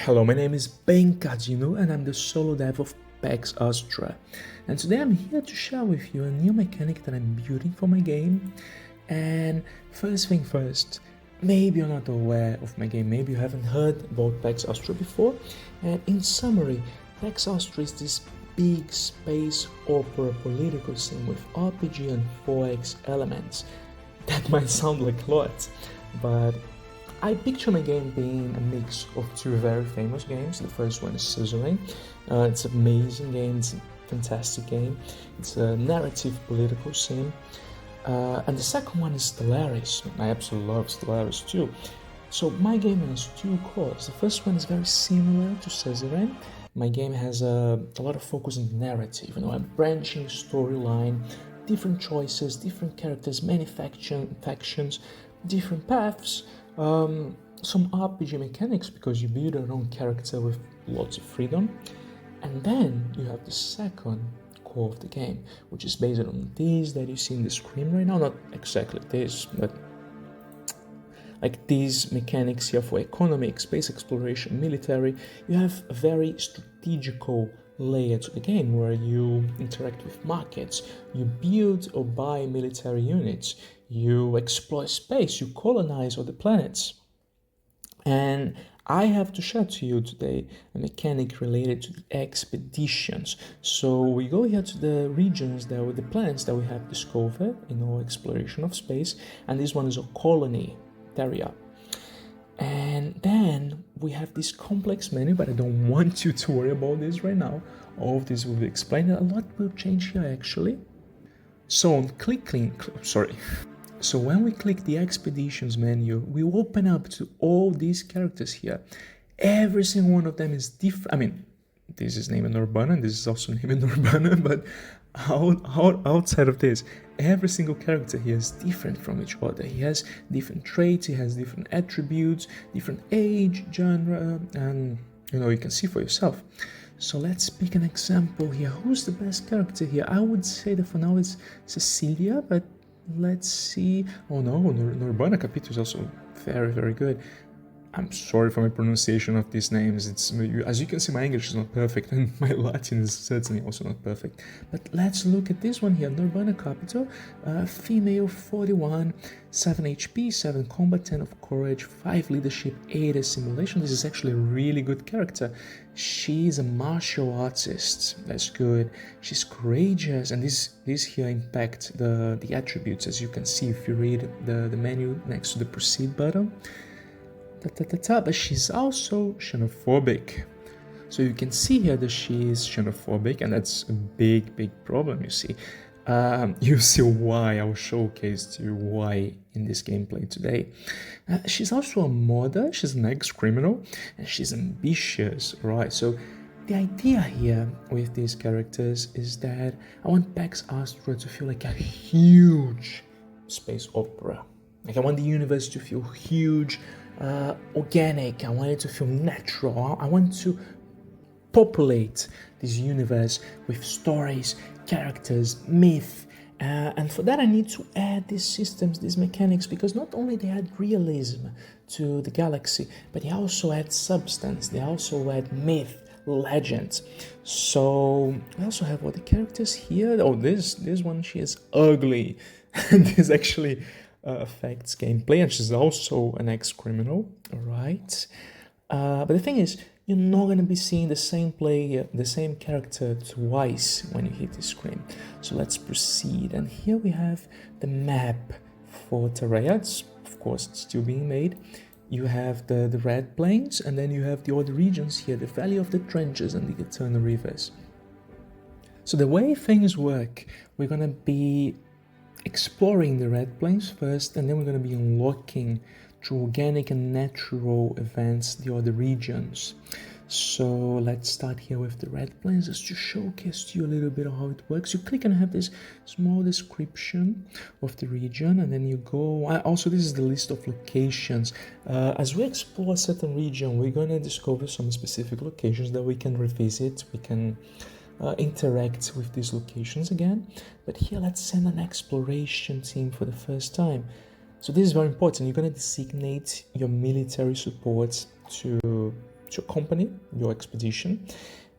Hello, my name is Ben Cardino and I'm the solo dev of Pax Astra. And today I'm here to share with you a new mechanic that I'm building for my game. And first thing first, maybe you're not aware of my game, maybe you haven't heard about Pax Astra before. And in summary, Pax Astra is this big space opera political sim with RPG and 4X elements. That might sound like a lot, but I picture my game being a mix of two very famous games. The first one is Scissoring. It's an amazing game, it's a fantastic game. It's a narrative political sim. And the second one is Stellaris. I absolutely love Stellaris too. So my game has two cores. The first one is very similar to Scissoring. My game has a lot of focus on narrative, a branching storyline, different choices, different characters, many factions, different paths. Some RPG mechanics because you build your own character with lots of freedom. And then you have the second core of the game, which is based on these that you see in the screen right now. Not exactly this, but like these mechanics here for economic, space exploration, military. You have a very strategical layer to the game where you interact with markets, you build or buy military units, you explore space, you colonize other planets. And I have to share to you today a mechanic related to the expeditions. So we go here to the regions, the planets that we have discovered in our exploration of space, and this one is a colony area. And then we have this complex menu, but I don't want you to worry about this right now. All of this will be explained. A lot will change here actually. So on So when we click the expeditions menu, we open up to all these characters here. Every single one of them is different. I mean, this is named Urbana, and this is also named Urbana, but outside of this, every single character here is different from each other. He has different traits, he has different attributes, different age, genre, and you can see for yourself. So let's pick an example here. Who's the best character here? I would say that for now it's Cecilia, but let's see. Oh no, Nurbana Capito is also very, very good. I'm sorry for my pronunciation of these names. As you can see, my English is not perfect, and my Latin is certainly also not perfect. But let's look at this one here. Nurbana Capito, female, 41, 7 HP, 7 combat, 10 of courage, 5 leadership, 8 assimilation. This is actually a really good character. She's a martial artist. That's good. She's courageous, and this here impact the attributes, as you can see if you read the menu next to the proceed button. But she's also xenophobic. So you can see here that she is xenophobic, and that's a big problem, you see. You see why. I'll showcase to you why in this gameplay today. She's also a modder, she's an ex-criminal, and she's ambitious, right? So the idea here with these characters is that I want Pax Astra to feel like a huge space opera. Like I want the universe to feel huge, organic. I want it to feel natural. I want to populate this universe with stories, characters, myth, and for that I need to add these systems, these mechanics, because not only they add realism to the galaxy, but they also add substance, they also add myth, legends. So I also have all the characters here. Oh, this one, she is ugly. This actually affects gameplay, and she's also an ex-criminal, right? But the thing is, you're not going to be seeing the same character twice when you hit the screen. So let's proceed. And here we have the map for Terrea. Of course, it's still being made. You have the red plains, and then you have the other regions here, the Valley of the Trenches and the Eternal Rivers. So the way things work, we're going to be exploring the red plains first, and then we're going to be unlocking through organic and natural events the other regions. So let's start here with the red plains just to showcase to you a little bit of how it works. You click and have this small description of the region, and then you go. Also, this is the list of locations. As we explore a certain region, we're going to discover some specific locations that we can revisit. We can interact with these locations again. But here, let's send an exploration team for the first time. So this is very important. You're going to designate your military support to to accompany your expedition.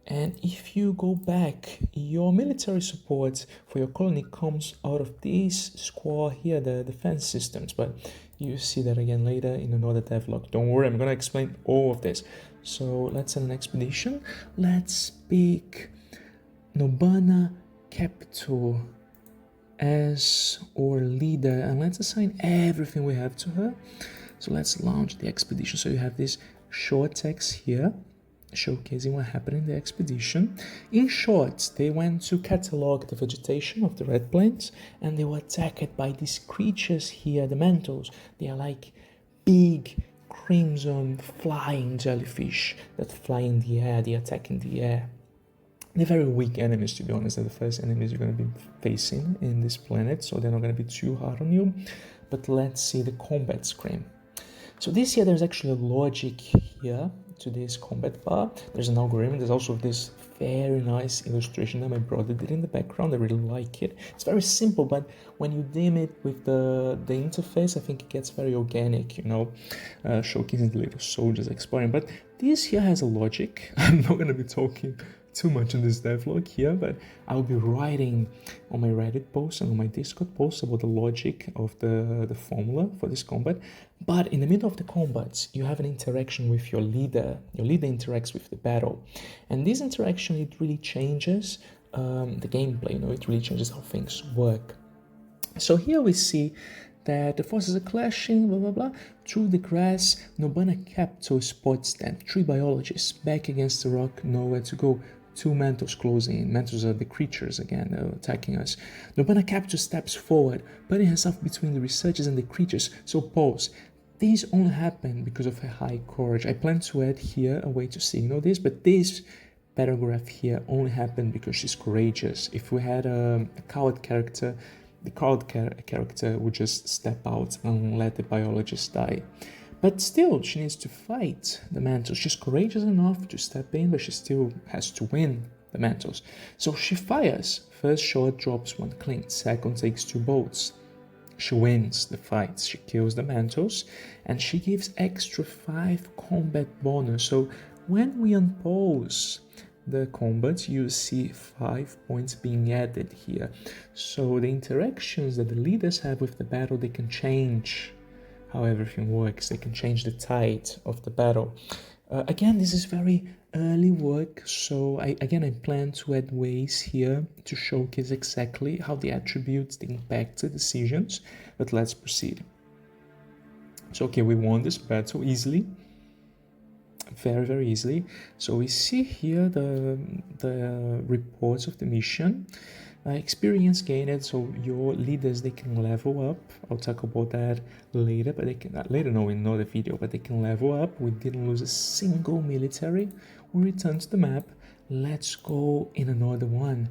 And if you go back, your military support for your colony comes out of this square here, the defense systems, but you see that again later in another devlog. Don't worry, I'm gonna explain all of this. So let's send an expedition. Let's pick Nobana Capital as our leader, and let's assign everything we have to her. So let's launch the expedition. So you have this short text here showcasing what happened in the expedition. In short, they went to catalog the vegetation of the red plains, and they were attacked by these creatures here, the mantles. They are like big crimson flying jellyfish that fly in the air. They attack in the air. They're very weak enemies, to be honest. They're the first enemies you're going to be facing in this planet, so they're not going to be too hard on you. But let's see the combat screen. So this here, there's actually a logic here to this combat bar. There's an algorithm. There's also this very nice illustration that my brother did in the background. I really like it. It's very simple, but when you dim it with the interface, I think it gets very organic, you know, showcasing the little soldiers exploring. But this here has a logic. I'm not going to be talking too much in this devlog here, but I'll be writing on my Reddit post and on my Discord post about the logic of the formula for this combat. But in the middle of the combat, you have an interaction with your leader. Your leader interacts with the battle, and this interaction, it really changes the gameplay. You know, it really changes how things work. So here we see that the forces are clashing, blah blah blah. Through the grass, Nobana Capital spots them. 3 biologists back against the rock, nowhere to go. 2 mantles closing in. Mantles are the creatures again attacking us. Nobana Capital steps forward, putting herself between the researchers and the creatures. So pause. These only happen because of her high courage. I plan to add here a way to signal this, but this paragraph here only happened because she's courageous. If we had a coward character, the coward character would just step out and let the biologist die. But still, she needs to fight the mantles. She's courageous enough to step in, but she still has to win the mantles. So she fires. First shot drops 1 clint, second takes 2 bolts. She wins the fight. She kills the mantles, and she gives extra 5 combat bonus. So when we unpause the combat, you see 5 points being added here. So the interactions that the leaders have with the battle, they can change how everything works. They can change the tide of the battle. Again, this is very early work, so I plan to add ways here to showcase exactly how the attributes impact the decisions, but let's proceed. So okay, we won this battle easily, very easily. So we see here the reports of the mission. Experience gained, so your leaders, they can level up. I'll talk about that later, but they can later, no, in another video, but they can level up. We didn't lose a single military. We return to the map. Let's go in another one.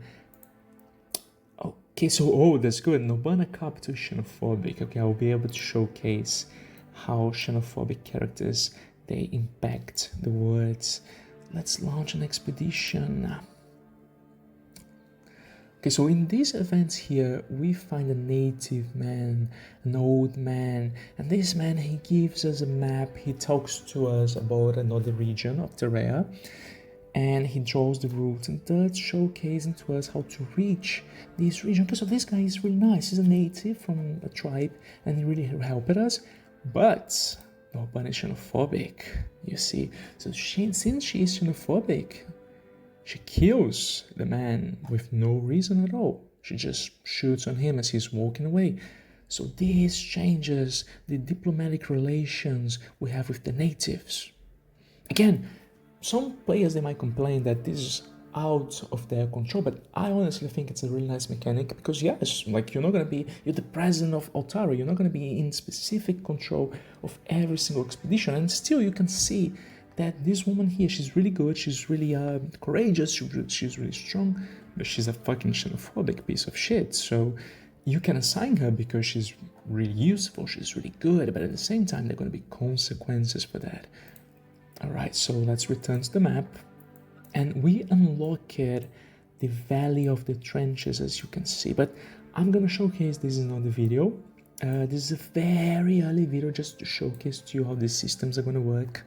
Okay, so that's good. Nobana Capital is xenophobic. Okay, I'll be able to showcase how xenophobic characters, they impact the words. Let's launch an expedition. Okay, so in these events here, we find a native man, an old man, and this man, he gives us a map. He talks to us about another region of Terrea, and he draws the route, and that's showcasing to us how to reach this region. Okay, so this guy is really nice. He's a native from a tribe, and he really helped us, but nobody is xenophobic, you see. So since she is xenophobic, she kills the man with no reason at all. She just shoots on him as he's walking away. So this changes the diplomatic relations we have with the natives. Again, some players, they might complain that this is out of their control, but I honestly think it's a really nice mechanic because yes, like you're the president of Altara, you're not going to be in specific control of every single expedition, and still you can see that this woman here, she's really good, she's really courageous, she's really strong, but she's a fucking xenophobic piece of shit. So you can assign her because she's really useful, she's really good, but at the same time, there are going to be consequences for that. Alright, so let's return to the map, and we unlocked the Valley of the Trenches, as you can see, but I'm going to showcase this in another video. This is a very early video just to showcase to you how these systems are going to work.